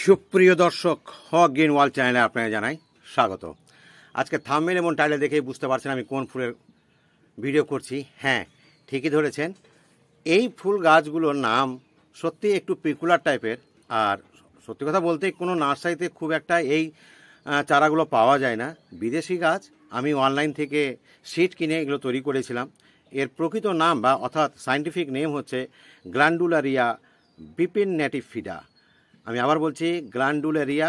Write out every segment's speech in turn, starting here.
সুপ্রিয় দর্শক, হক green world চ্যানেলে আপনাকে জানাই স্বাগত। আজকে থাম্বনেল এবং টাইটেল দেখেই বুঝতে পারছেন আমি কোন ফুলের ভিডিও করছি। হ্যাঁ, ঠিকই ধরেছেন, এই ফুল গাছগুলোর নাম সত্যি একটু পিকুলার টাইপের। আর সত্যি কথা বলতে কোনো নার্সারিতে খুব একটা এই চারাগুলো পাওয়া যায় না। বিদেশি গাছ, আমি অনলাইন থেকে সিড কিনে এগুলো তৈরি করেছিলাম। এর প্রকৃত নাম বা অর্থাৎ সায়েন্টিফিক নেম হচ্ছে গ্ল্যান্ডুলারিয়া বিপিন্যাটিফিডা। আমি আবার বলছি, গ্ল্যান্ডুলারিয়া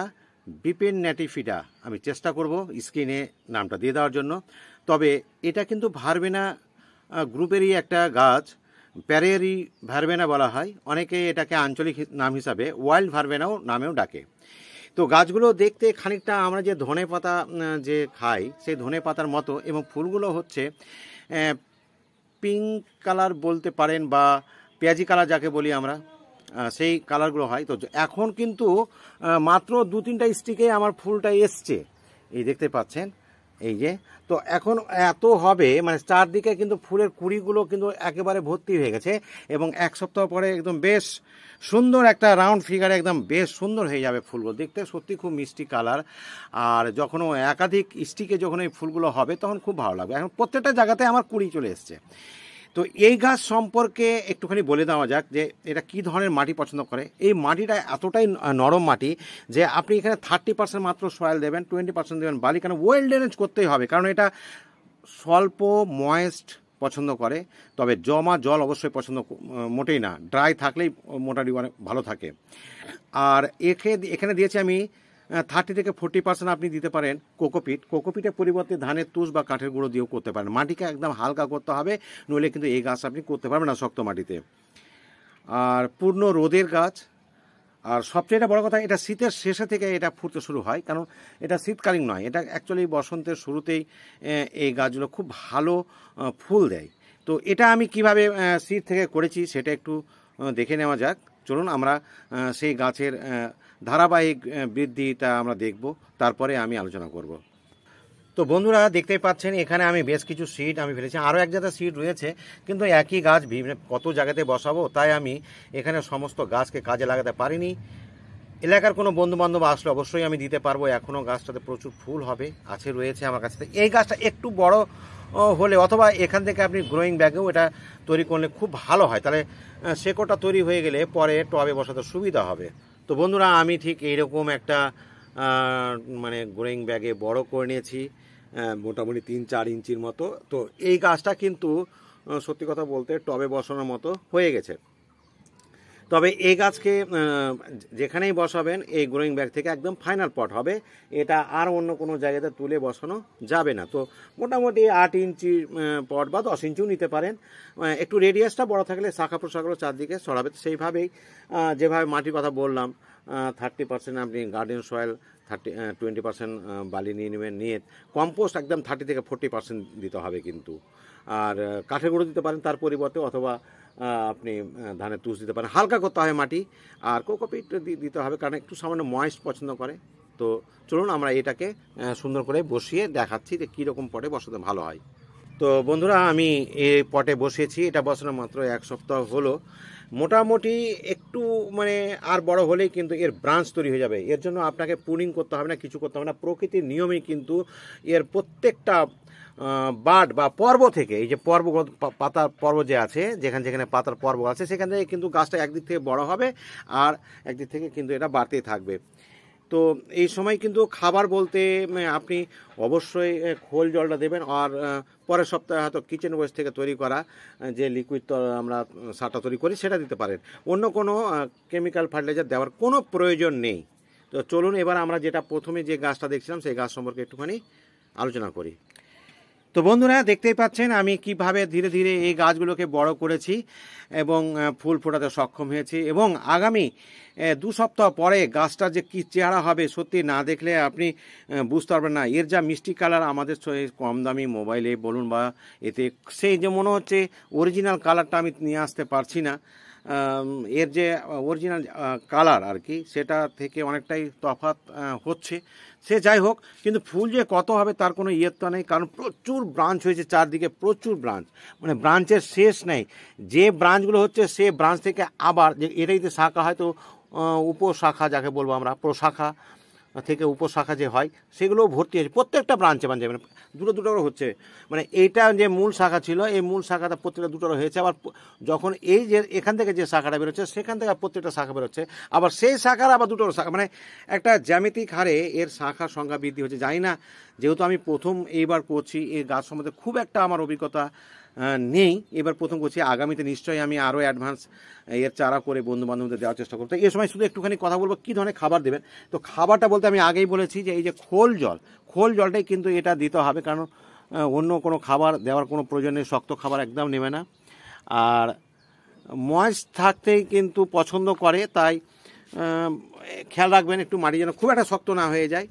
বিপিন্যাটিফিডা। আমি চেষ্টা করব স্ক্রিনে নামটা দিয়ে দেওয়ার জন্য। তবে এটা কিন্তু ভারবেনা গ্রুপেরই একটা গাছ, প্যারেরি ভারবেনা বলা হয়। অনেকে এটাকে আঞ্চলিক নাম হিসাবে ওয়াইল্ড ভারবেনাও নামেও ডাকে। তো গাছগুলো দেখতে খানিকটা আমরা যে ধনে পাতা যে খাই সেই ধনে পাতার মতো, এবং ফুলগুলো হচ্ছে পিঙ্ক কালার বলতে পারেন বা পেঁয়াজি কালার যাকে বলি আমরা, সেই কালারগুলো হয়। তো এখন কিন্তু মাত্র 2-3টা স্টিকে আমার ফুলটা এসছে, এই দেখতে পাচ্ছেন এই যে। তো এখন এত হবে, মানে চারদিকে কিন্তু ফুলের কুড়িগুলো কিন্তু একেবারে ভর্তি হয়ে গেছে, এবং এক সপ্তাহ পরে একদম বেশ সুন্দর একটা রাউন্ড ফিগারে একদম বেশ সুন্দর হয়ে যাবে ফুলগুলো। দেখতে সত্যি খুব মিষ্টি কালার। আর যখন একাধিক স্টিকে যখন এই ফুলগুলো হবে তখন খুব ভালো লাগবে। এখন প্রত্যেকটা জায়গাতে আমার কুড়ি চলে এসছে। তো এই গাছ সম্পর্কে একটুখানি বলে দেওয়া যাক যে এটা কী ধরনের মাটি পছন্দ করে। এই মাটিটা এতটাই নরম মাটি যে আপনি এখানে 30% মাত্র সয়েল দেবেন, 20% দেবেন বালি, কারণ ওয়েল ড্রেনেজ করতেই হবে, কারণ এটা স্বল্প ময়েস্ট পছন্দ করে। তবে জমা জল অবশ্যই পছন্দ মোটেই না, ড্রাই থাকলেই মোটামুটি অনেক ভালো থাকে। আর এখানে দিয়েছি আমি 30 থেকে 40% আপনি দিতে পারেন কোকোপিট। কোকোপিটের পরিবর্তে ধানের তুষ বা কাঠের গুঁড়ো দিয়েও করতে পারেন। মাটিকে একদম হালকা করতে হবে, নইলে কিন্তু এই গাছ আপনি করতে পারবেন না শক্ত মাটিতে। আর পূর্ণ রোদের গাছ। আর সবচেয়ে বড় কথা, এটা শীতের শেষে থেকে এটা ফুটতে শুরু হয়, কারণ এটা শীতকালীন নয়, এটা অ্যাকচুয়ালি বসন্তের শুরুতেই এই গাছগুলো খুব ভালো ফুল দেয়। তো এটা আমি কিভাবে শীত থেকে করেছি সেটা একটু দেখে নেওয়া যাক। চলুন আমরা সেই গাছের ধারাবাহিক বৃদ্ধিটা আমরা দেখব, তারপরে আমি আলোচনা করব। তো বন্ধুরা, দেখতেই পাচ্ছেন এখানে আমি বেশ কিছু সিড আমি ফেলেছি, আরও এক জায়গায় সিড রয়েছে, কিন্তু একই গাছ কত জায়গাতে বসাবো, তাই আমি এখানে সমস্ত গাছকে কাজে লাগাতে পারিনি। এলাকার কোনো বন্ধুবান্ধব আসলে অবশ্যই আমি দিতে পারবো। এখনও গাছটাতে প্রচুর ফুল হবে রয়েছে আমার কাছে। এই গাছটা একটু বড় হলে, অথবা এখান থেকে আপনি গ্রোয়িং ব্যাগেও এটা তৈরি করলে খুব ভালো হয়, তাহলে শেকড়টা তৈরি হয়ে গেলে পরে টবে বসাতে সুবিধা হবে। তো বন্ধুরা, আমি ঠিক এইরকম একটা মানে গ্রোয়িং ব্যাগে বড় করে নিয়েছি, মোটামুটি 3-4 ইঞ্চির মতো। তো এই গাছটা কিন্তু সত্যি কথা বলতে টবে বসানোর মতো হয়ে গেছে। তবে এই গাছকে যেখানেই বসাবেন এই গ্রোয়িং ব্যাগ থেকে একদম ফাইনাল পট হবে, এটা আর অন্য কোনো জায়গাতে তুলে বসানো যাবে না। তো মোটামুটি 8 ইঞ্চি পট বা 10 ইঞ্চিও নিতে পারেন। একটু রেডিয়াসটা বড় থাকলে শাখা প্রশাখাগুলো চারদিকে ছড়াবে। সেইভাবেই যেভাবে মাটির কথা বললাম, 30% আপনি গার্ডেন সয়েল, 20% বালি নিয়ে নেবেন, নিয়ে কম্পোস্ট একদম 30 থেকে 40% দিতে হবে কিন্তু। আর কাঠের গুঁড়ো দিতে পারেন তার পরিবর্তে, অথবা আপনি ধানের তুষ দিতে পারেন। হালকা করতে হবে মাটি, আর কোকোপিট দিতে হবে, কারণ একটু সামান্য ময়েস্ট পছন্দ করে। তো চলুন আমরা এটাকে সুন্দর করে বসিয়ে দেখাচ্ছি যে কীরকম পটে বসাতে ভালো হয়। তো বন্ধুরা, আমি এই পটে বসিয়েছি, এটা বসানো মাত্র 1 সপ্তাহ হলো। মোটামুটি একটু মানে আর বড় হলেই কিন্তু এর ব্রাঞ্চ তৈরি হয়ে যাবে। এর জন্য আপনাকে প্রুনিং করতে হবে না, কিছু করতে হবে না। প্রকৃতির নিয়মেই কিন্তু এর প্রত্যেকটা বাড বা পর্ব থেকে, এই যে পর্ব, পাতার পর্ব যে আছে, যেখানে পাতার পর্ব আছে, সেখান থেকে কিন্তু গাছটা একদিক থেকে বড় হবে, আর একদিক থেকে কিন্তু এটা বাড়তেই থাকবে। তো এই সময় কিন্তু খাবার বলতে আপনি অবশ্যই খোল জলটা দেবেন। আর পরের সপ্তাহে হয়তো কিচেন ওয়েস্ট থেকে তৈরি করা যে লিকুইড আমরা সারটা তৈরি করি সেটা দিতে পারেন। অন্য কোনো কেমিক্যাল ফার্টিলাইজার দেওয়ার কোনো প্রয়োজন নেই। তো চলুন এবার আমরা যেটা প্রথমে যে গাছটা দেখছিলাম সেই গাছ সম্পর্কে একটুখানি আলোচনা করি। তো বন্ধুরা, দেখতেই পাচ্ছেন আমি কিভাবে ধীরে ধীরে এই গাছগুলোকে বড় করেছি এবং ফুল ফোটাতে সক্ষম হয়েছি। এবং আগামী 2 সপ্তাহ পরে গাছটার যে কী চেহারা হবে, সত্যি না দেখলে আপনি বুঝতে পারবেন না। এর যা মিষ্টি কালার, আমাদের কম দামি মোবাইলে বলুন বা এতে, সেই যে মনে হচ্ছে অরিজিনাল কালারটা আমি নিয়ে আসতে পারছি না। এর যে অরিজিনাল কালার আর কি, সেটা থেকে অনেকটাই তফাৎ হচ্ছে। সে যাই হোক, কিন্তু ফুল যে কত হবে তার কোনো ইয়ত্তা নেই, কারণ প্রচুর ব্রাঞ্চ হয়েছে চারদিকে, প্রচুর ব্রাঞ্চ, মানে ব্রাঞ্চের শেষ নেই। যে ব্রাঞ্চগুলো হচ্ছে সে ব্রাঞ্চ থেকে আবার যে এটাইতে শাখা হয়তো উপশাখা যাকে বলবো আমরা, প্রশাখা থেকে উপশাখা যে হয় সেগুলোও ভর্তি হয়েছে প্রত্যেকটা ব্রাঞ্চে মানে দুটো দুটো করে হচ্ছে। মানে এইটা যে মূল শাখা ছিল, এই মূল শাখাটা প্রত্যেকটা দুটো হয়েছে। আবার যখন এই যে এখান থেকে যে শাখাটা বেরোচ্ছে সেখান থেকে প্রত্যেকটা শাখা বেরোচ্ছে, আবার সেই শাখার আবার দুটো শাখা, মানে একটা জ্যামিতিক হারে এর শাখার সংখ্যা বৃদ্ধি হচ্ছে। জানি না, যেহেতু আমি প্রথম এইবার করছি, এই গাছ সম্বন্ধে খুব একটা আমার অভিজ্ঞতা নেই, এবার প্রথম করছি। আগামীতে নিশ্চয়ই আমি আরও অ্যাডভান্স এর চারা করে বন্ধু বান্ধবদের দেওয়ার চেষ্টা করতে। এই সময় শুধু একটুখানি কথা বলবো কী ধরনের খাবার দেবেন। তো খাবারটা বলতে আমি আগেই বলেছি যে এই যে খোল জলটাই কিন্তু এটা দিতে হবে, কারণ অন্য কোনো খাবার দেওয়ার কোনো প্রয়োজন নেই, শক্ত খাবার একদম নেবে না। আর ময়েস্ট থাকতেই কিন্তু পছন্দ করে, তাই খেয়াল রাখবেন একটু মাটি যেন খুব একটা শক্ত না হয়ে যায়,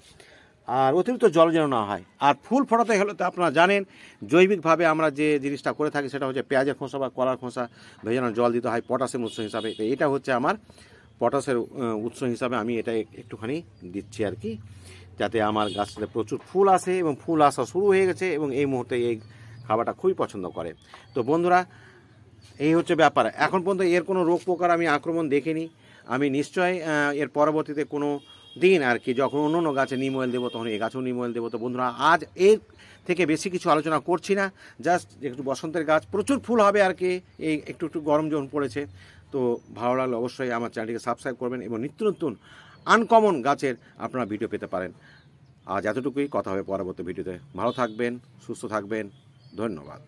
আর অতিরিক্ত জল যেন না হয়। আর ফুল ফোটাতে হলে তো আপনারা জানেন জৈবিকভাবে আমরা যে জিনিসটা করে থাকি সেটা হচ্ছে পেঁয়াজের খোসা বা কলার খোসা ভেজানো জল দিতে হয় পটাশের উৎস হিসাবে। তো এটা হচ্ছে আমার পটাশের উৎস হিসাবে আমি এটা একটুখানি দিচ্ছি আর কি, যাতে আমার গাছটাতে প্রচুর ফুল আসে, এবং ফুল আসা শুরু হয়ে গেছে এবং এই মুহূর্তে এই খাবারটা খুবই পছন্দ করে। তো বন্ধুরা, এই হচ্ছে ব্যাপার। এখন পর্যন্ত এর কোনো রোগ পোকার আমি আক্রমণ দেখিনি। আমি নিশ্চয় এর পরবর্তীতে কোনো দিন আর কি যখন অন্য অন্য গাছে নিম অয়েল দেবো, তখন এই গাছেও নিম অয়েল দেবো। তো বন্ধুরা, আজ এর থেকে বেশি কিছু আলোচনা করছি না, জাস্ট একটু বসন্তের গাছ প্রচুর ফুল হবে আর কি, এই একটু একটু গরম যখন পড়েছে। তো ভালো লাগলে অবশ্যই আমার চ্যানেলটিকে সাবস্ক্রাইব করবেন এবং নিত্য নতুন আনকমন গাছের আপনারা ভিডিও পেতে পারেন। আজ এতটুকুই, কথা হবে পরবর্তী ভিডিওতে। ভালো থাকবেন, সুস্থ থাকবেন, ধন্যবাদ।